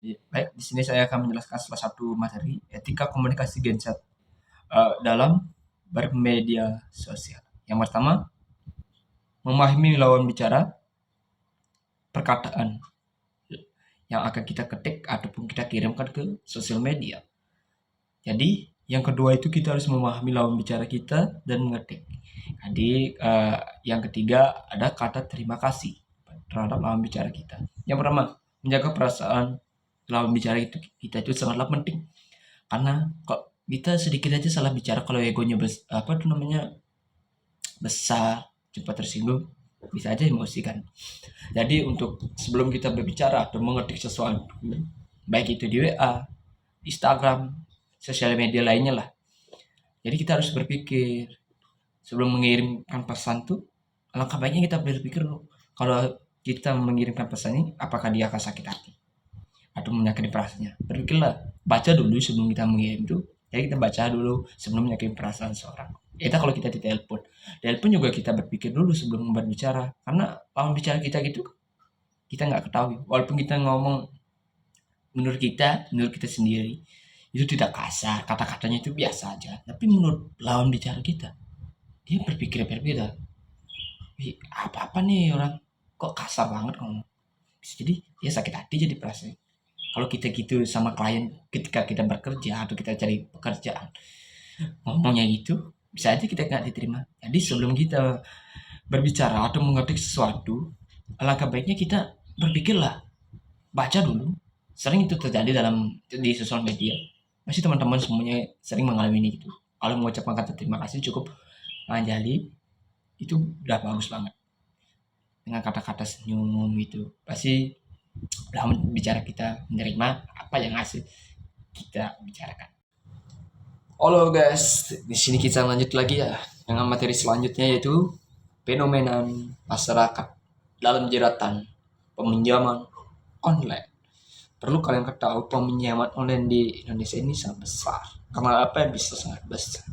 Baik, di sini saya akan menjelaskan salah satu materi etika komunikasi Gen Z dalam bermedia sosial. Yang pertama, memahami lawan bicara, perkataan yang akan kita ketik ataupun kita kirimkan ke sosial media. Jadi, yang kedua itu kita harus memahami lawan bicara kita dan mengetik. Jadi, yang ketiga ada kata terima kasih terhadap lawan bicara kita. Yang pertama, menjaga perasaan lawan bicara kita itu sangatlah penting. Karena kok kita sedikit aja salah bicara kalau egonya apa tuh namanya besar, cepat tersinggung, bisa aja emosi kan. Jadi untuk sebelum kita berbicara atau mengetik sesuatu, baik itu di WA, Instagram, sosial media lainnya lah. Jadi kita harus berpikir sebelum mengirimkan pesan tuh, alangkah baiknya kita berpikir kalau kita mengirimkan pesan ini, apakah dia akan sakit hati atau menyakiti perasaannya. Berpikirlah, baca dulu sebelum kita mengirim tuh. Jadi kita baca dulu sebelum menyakiti perasaan seorang. Kita kalau kita telepon juga kita berpikir dulu sebelum berbicara. Karena lawan bicara kita gitu, kita nggak ketahui. Walaupun kita ngomong menurut kita sendiri, itu tidak kasar, kata-katanya itu biasa aja. Tapi menurut lawan bicara kita, dia berpikir berbeda. Wih, apa-apa nih orang, kok kasar banget ngomong. Bisa jadi dia sakit hati jadi perasaan. Kalau kita gitu sama klien ketika kita bekerja atau kita cari pekerjaan, ngomongnya gitu, bisa aja kita nggak diterima. Jadi sebelum kita berbicara atau mengetik sesuatu, alangkah baiknya kita berpikirlah, baca dulu. Sering itu terjadi di sosial media. Masih teman-teman semuanya sering mengalami ini gitu. Kalau mengucapkan kata terima kasih cukup jadi itu udah bagus banget. Dengan kata-kata senyum gitu, pasti lawan bicara kita menerima apa yang hasil kita bicarakan. Halo guys, di sini kita lanjut lagi ya dengan materi selanjutnya yaitu fenomena masyarakat dalam jeratan peminjaman online. Perlu kalian ketahui peminjaman online di Indonesia ini sangat besar. Karena apa yang bisa sangat besar?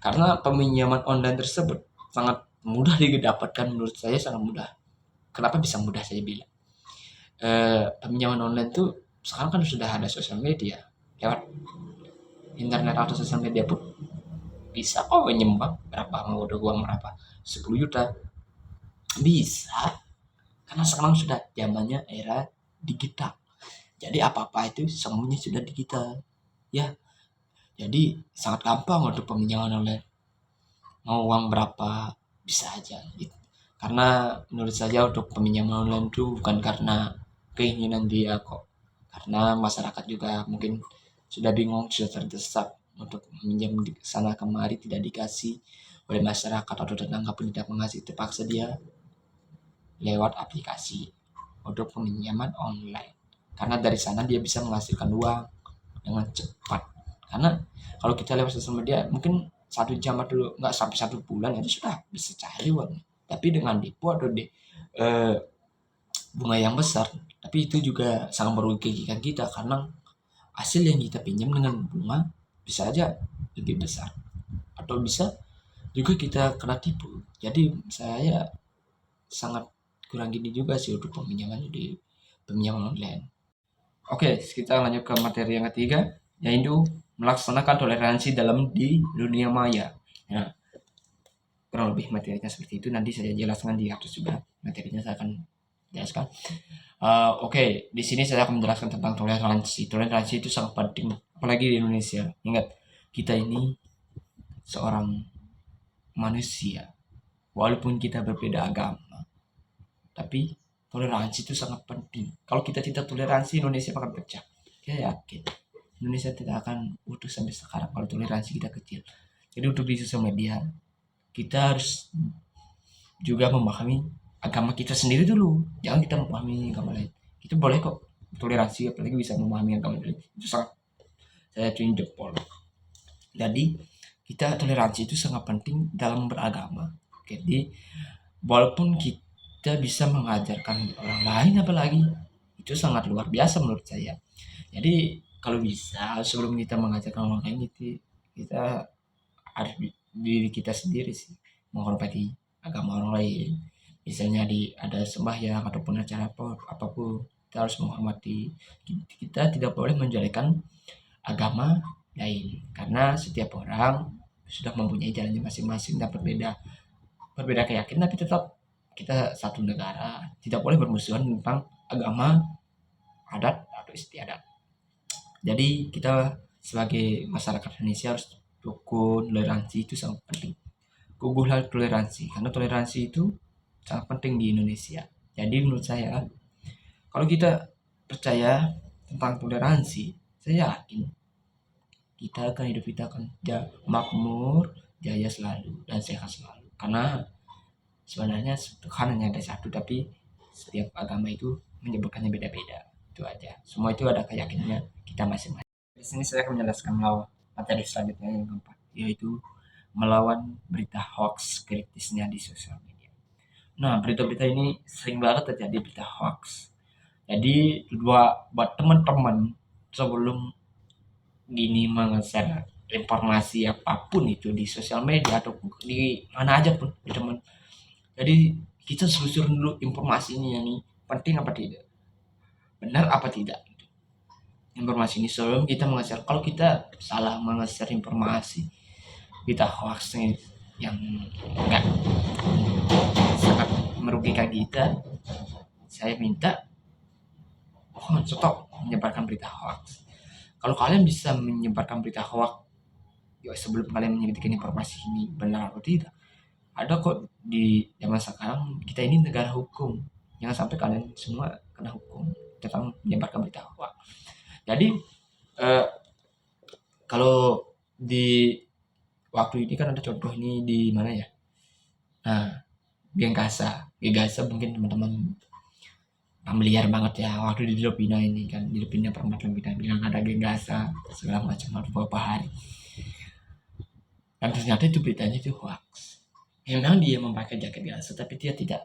Karena peminjaman online tersebut sangat mudah didapatkan, menurut saya sangat mudah. Kenapa bisa mudah saya bilang? Peminjaman online tuh sekarang kan sudah ada sosial media. Lewat internet atau sosial media pun bisa kok menyumbang berapa, mau udah uang berapa, 10 juta bisa, karena sekarang sudah zamannya era digital. Jadi apa-apa itu semuanya sudah digital ya. Jadi sangat gampang untuk peminjaman online. Mau uang berapa bisa aja gitu. Karena menurut saya untuk peminjaman online itu bukan karena keinginan dia kok. Karena masyarakat juga mungkin sudah bingung, sudah terdesak untuk meminjam di sana kemari tidak dikasih oleh masyarakat atau tetangga pun tidak mengasih, terpaksa dia lewat aplikasi untuk peminjaman online. Karena dari sana dia bisa menghasilkan uang dengan cepat. Karena kalau kita lewat sosial media mungkin 1 jam atau nggak sampai 1 bulan itu sudah bisa cari uang. Tapi dengan depo atau bunga yang besar, tapi itu juga sangat merugikan kita karena hasil yang kita pinjam dengan bunga bisa aja lebih besar atau bisa juga kita kena tipu. Jadi saya sangat kurang gini juga sih untuk peminjaman online. Oke, kita lanjut ke materi yang ketiga, yaitu melaksanakan toleransi dalam di dunia maya. Nah, kurang lebih materinya seperti itu. Nanti saya jelaskan di atas juga. Materinya saya akan jelaskan. Oke, di sini saya akan menjelaskan tentang toleransi. Toleransi itu sangat penting, apalagi di Indonesia. Ingat, kita ini seorang manusia, walaupun kita berbeda agama, tapi toleransi itu sangat penting. Kalau kita tidak toleransi, Indonesia akan pecah. Saya yakin Indonesia tidak akan utuh sampai sekarang kalau toleransi kita kecil. Jadi untuk di sosial media, kita harus juga memahami agama kita sendiri dulu. Jangan kita memahami agama lain. Kita boleh kok toleransi, apalagi bisa memahami agama lain. Itu sangat saya tunjuk jempol. Jadi kita toleransi itu sangat penting dalam beragama. Jadi walaupun kita bisa mengajarkan orang lain apalagi itu sangat luar biasa menurut saya. Jadi kalau bisa sebelum kita mengajarkan orang lain itu kita harus diri kita sendiri sih menghormati agama orang lain. Misalnya ada sembahyang ataupun acara apapun, kita harus menghormati. Kita tidak boleh menjelekkan agama lain karena setiap orang sudah mempunyai jalannya masing-masing dan berbeda berbeda keyakinan, tapi tetap kita satu negara, tidak boleh bermusuhan tentang agama, adat atau istiadat. Jadi kita sebagai masyarakat Indonesia harus rukun, toleransi itu sangat penting. Guguhlah toleransi karena toleransi itu sangat penting di Indonesia. Jadi menurut saya kalau kita percaya tentang toleransi, saya yakin hidup kita akan makmur, jaya selalu dan sehat selalu. Karena sebenarnya Tuhan hanya ada satu, tapi setiap agama itu menyebutkannya beda-beda. Itu aja. Semua itu ada keyakinannya kita masing-masing. Di sini saya akan menjelaskan melawan materi selanjutnya yang keempat, yaitu melawan berita hoax kritisnya di sosial media. Nah, berita-berita ini sering banget terjadi, berita hoax. Jadi buat teman-teman sebelum gini meng-share informasi apapun itu di sosial media atau di mana aja pun di teman. Jadi kita selusuri dulu informasinya nih, penting apa tidak, benar apa tidak informasi ini sebelum kita meng-share. Kalau kita salah meng-share informasi, kita hoaxnya yang enggak sangat merugikan kita, saya minta stop menyebarkan berita hoax. Kalau kalian bisa menyebarkan berita hoax, ya sebelum kalian menyebutkan informasi ini benar atau tidak, ada kok di zaman sekarang kita ini negara hukum. Jangan sampai kalian semua kena hukum tentang menyebarkan berita hoax. Jadi kalau di waktu ini kan ada contoh ini di mana ya? Nah, Gengkasa mungkin teman-teman familiar banget ya, waktu di Filipina ini kan, di Filipina perempat Filipina bilang ada Gengkasa segala macam beberapa hari. Dan ternyata itu beritanya itu hoax. Memang dia memakai jaket Gengkasa, tapi dia tidak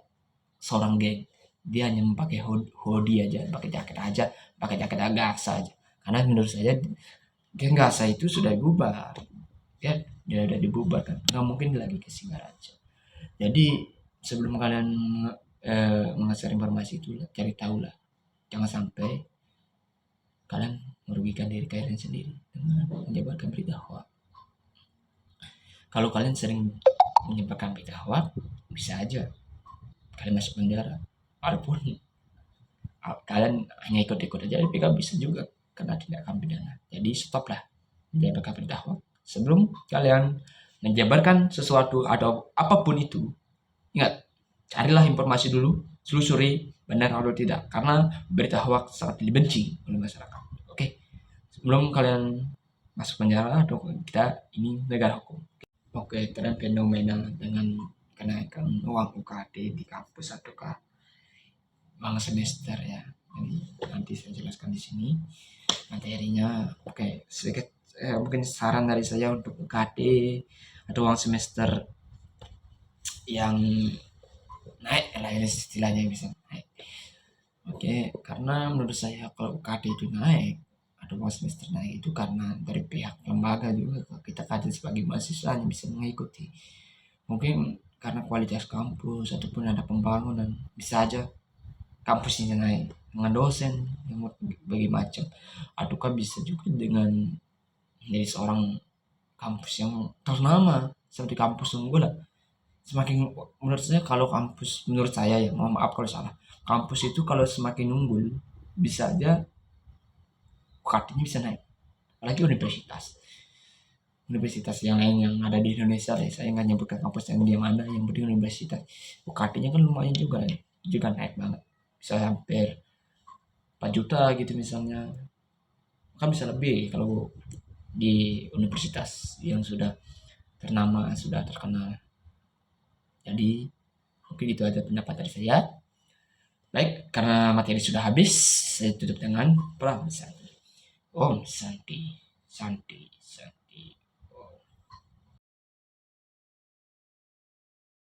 seorang geng. Dia hanya memakai hoodie aja, pakai jaket aja, pakai jaket Gengkasa aja. Karena menurut saya Gengkasa itu sudah bubar. Ya, dia udah dibubarkan. Nggak mungkin lagi ke Singaraja. Jadi sebelum kalian mengasih informasi itu, cari tahu lah. Jangan sampai kalian merugikan diri kalian sendiri dengan menyebarkan berita hoax. Kalau kalian sering menyebarkan berita hoax, bisa aja kalian masuk penjara. Walaupun kalian hanya ikut-ikut aja, tapi kan bisa juga kena tindakan pidana. Jadi stoplah menyebarkan berita hoax. Sebelum kalian menyebarkan sesuatu atau apapun itu, ingat, carilah informasi dulu, selusuri benar atau tidak, karena berita hoax sangat dibenci oleh masyarakat. Oke, sebelum kalian masuk penjara atau kita ini negara hukum. Oke, tren fenomena dengan kenaikan uang UKT di kampus ataukah uang semester ya. Jadi nanti saya jelaskan di sini materinya. Oke, sedikit mungkin saran dari saya untuk UKT atau uang semester yang naik lah istilahnya, bisa naik. Oke, karena menurut saya kalau UKT itu naik atau uang semester naik itu karena dari pihak lembaga juga, kita kader sebagai mahasiswa hanya bisa mengikuti. Mungkin karena kualitas kampus ataupun ada pembangunan, bisa aja kampus ini naik dengan dosen yang berbagai macam, ataukah bisa juga dengan menjadi seorang kampus yang ternama seperti kampus unggul lah. Semakin menurut saya, kalau kampus, menurut saya ya, mohon maaf kalau salah, kampus itu kalau semakin unggul bisa aja UKT-nya bisa naik. Apalagi universitas yang lain yang ada di Indonesia ya, saya nggak nyebutkan kampus yang di mana, yang penting universitas, UKT-nya kan lumayan juga ya, juga naik banget, bisa hampir 4 juta gitu misalnya, kan bisa lebih kalau di universitas yang sudah ternama, sudah terkenal. Jadi mungkin itu aja pendapat dari saya. Baik, karena materi sudah habis, saya tutup dengan Pram Santi. Om Santi, Santi, Santi.